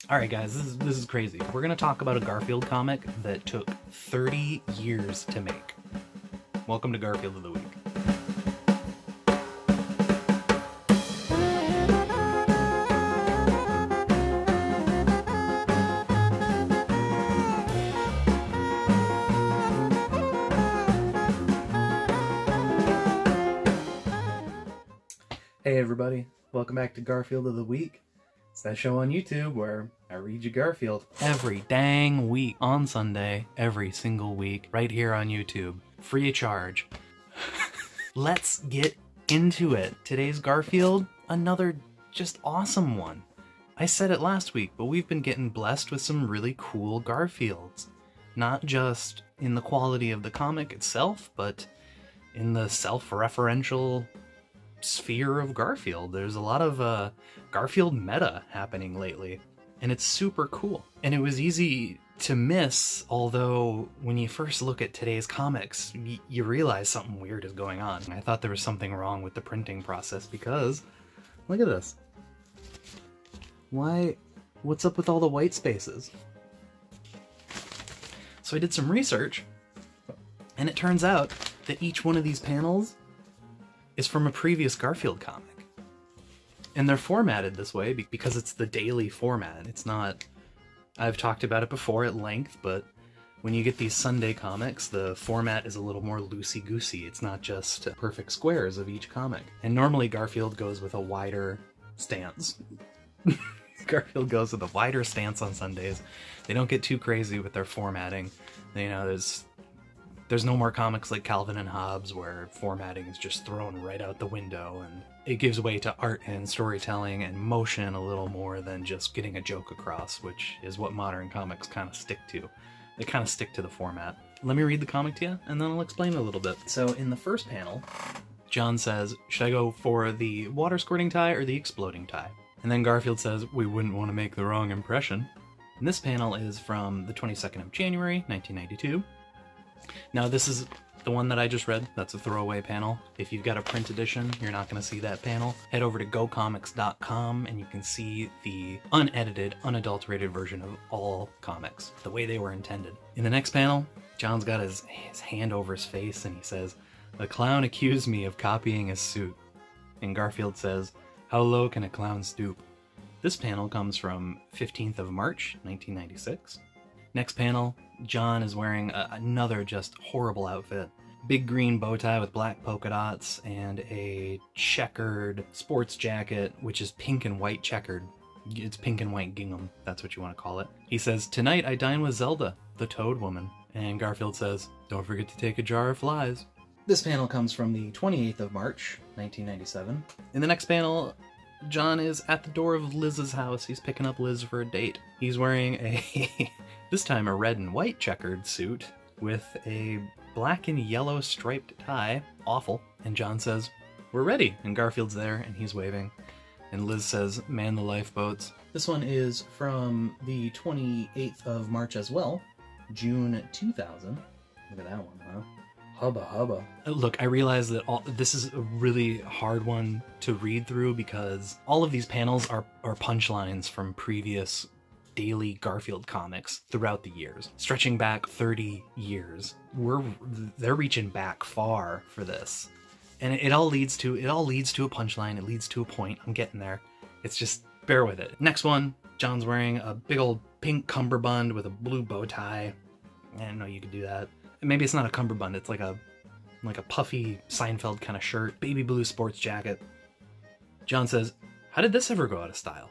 Alright guys, this is crazy. We're gonna talk about a Garfield comic that took 30 years to make. Welcome to Garfield of the Week. Hey everybody, welcome back to Garfield of the Week. It's that show on YouTube where I read you Garfield every dang week on Sunday, every single week, right here on YouTube, free of charge. Let's get into it. Today's Garfield, another just awesome one. I said it last week, but we've been getting blessed with some really cool Garfields. Not just in the quality of the comic itself, but in the self-referential sphere of Garfield. There's a lot of Garfield meta happening lately, and it's super cool. And it was easy to miss, although when you first look at today's comics, you realize something weird is going on. I thought there was something wrong with the printing process because, look at this. What's up with all the white spaces? So I did some research, and it turns out that each one of these panels is from a previous Garfield comic. And they're formatted this way because it's the daily format. It's not, I've talked about it before at length, but when you get these Sunday comics, the format is a little more loosey-goosey. It's not just perfect squares of each comic. And normally Garfield goes with a wider stance. Garfield goes with a wider stance on Sundays. They don't get too crazy with their formatting. You know, there's no more comics like Calvin and Hobbes where formatting is just thrown right out the window, and it gives way to art and storytelling and motion a little more than just getting a joke across, which is what modern comics kind of stick to. They kind of stick to the format. Let me read the comic to you, and then I'll explain it a little bit. So in the first panel, John says, "Should I go for the water squirting tie or the exploding tie?" And then Garfield says, "We wouldn't want to make the wrong impression." And this panel is from the 22nd of January, 1992. Now this is the one that I just read. That's a throwaway panel. If you've got a print edition, you're not going to see that panel. Head over to gocomics.com and you can see the unedited, unadulterated version of all comics, the way they were intended. In the next panel, John's got his hand over his face and he says, "A clown accused me of copying his suit." And Garfield says, "How low can a clown stoop?" This panel comes from 15th of March, 1996. Next panel, John is wearing another just horrible outfit. Big green bow tie with black polka dots and a checkered sports jacket, which is pink and white checkered. It's pink and white gingham, that's what you want to call it. He says, "Tonight I dine with Zelda, the Toad Woman." And Garfield says, "Don't forget to take a jar of flies." This panel comes from the 28th of March, 1997. In the next panel, John is at the door of Liz's house. He's picking up Liz for a date. He's wearing a, this time a red and white checkered suit with a black and yellow striped tie. Awful. And John says, "We're ready." And Garfield's there and he's waving. And Liz says, "Man the lifeboats." This one is from the 28th of March as well, June 2000. Look at that one, huh? Hubba hubba. Look, I realize that this is a really hard one to read through because all of these panels are punchlines from previous daily Garfield comics throughout the years, stretching back 30 years. They're reaching back far for this. And it all leads to a punchline, it leads to a point. I'm getting there. It's just, bear with it. Next one, John's wearing a big old pink cummerbund with a blue bow tie. I didn't know you could do that. Maybe it's not a cummerbund, it's like a puffy Seinfeld kind of shirt, baby blue sports jacket. John says, "How did this ever go out of style?"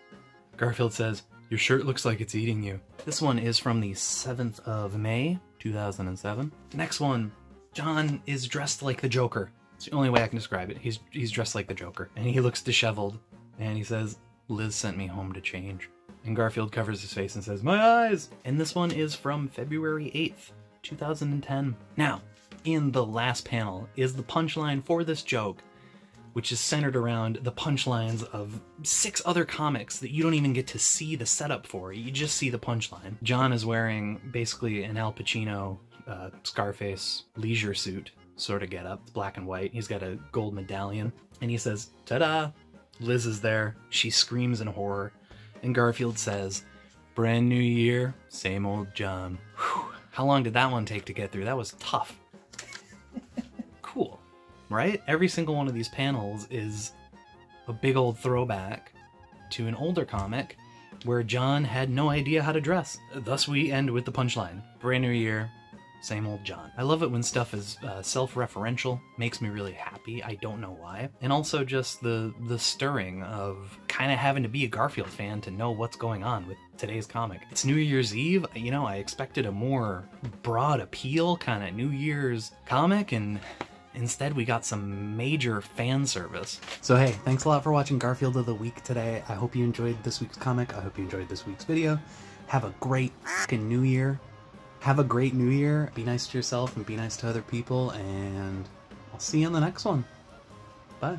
Garfield says, "Your shirt looks like it's eating you." This one is from the 7th of May, 2007. Next one, John is dressed like the Joker. It's the only way I can describe it. He's dressed like the Joker. And he looks disheveled. And he says, "Liz sent me home to change." And Garfield covers his face and says, "My eyes!" And this one is from February 8th. 2010. Now, in the last panel is the punchline for this joke, which is centered around the punchlines of 6 other comics that you don't even get to see the setup for. You just see the punchline. John is wearing basically an Al Pacino, Scarface leisure suit sort of getup. It's black and white. He's got a gold medallion. And he says, "Ta-da!" Liz is there. She screams in horror. And Garfield says, Brand new year, same old John. Whew. How long did that one take to get through? That was tough. Cool, right? Every single one of these panels is a big old throwback to an older comic where John had no idea how to dress. Thus we end with the punchline. Brand new year, same old John. I love it when stuff is self-referential. Makes me really happy. I don't know why. And also just the stirring of kind of having to be a Garfield fan to know what's going on with today's comic. It's New Year's Eve. You know, I expected a more broad appeal kind of New Year's comic, and instead we got some major fan service. So hey, thanks a lot for watching Garfield of the Week today. I hope you enjoyed this week's comic. I hope you enjoyed this week's video. Have a great fucking New Year. Have a great New Year. Be nice to yourself and be nice to other people, and I'll see you in the next one. Bye.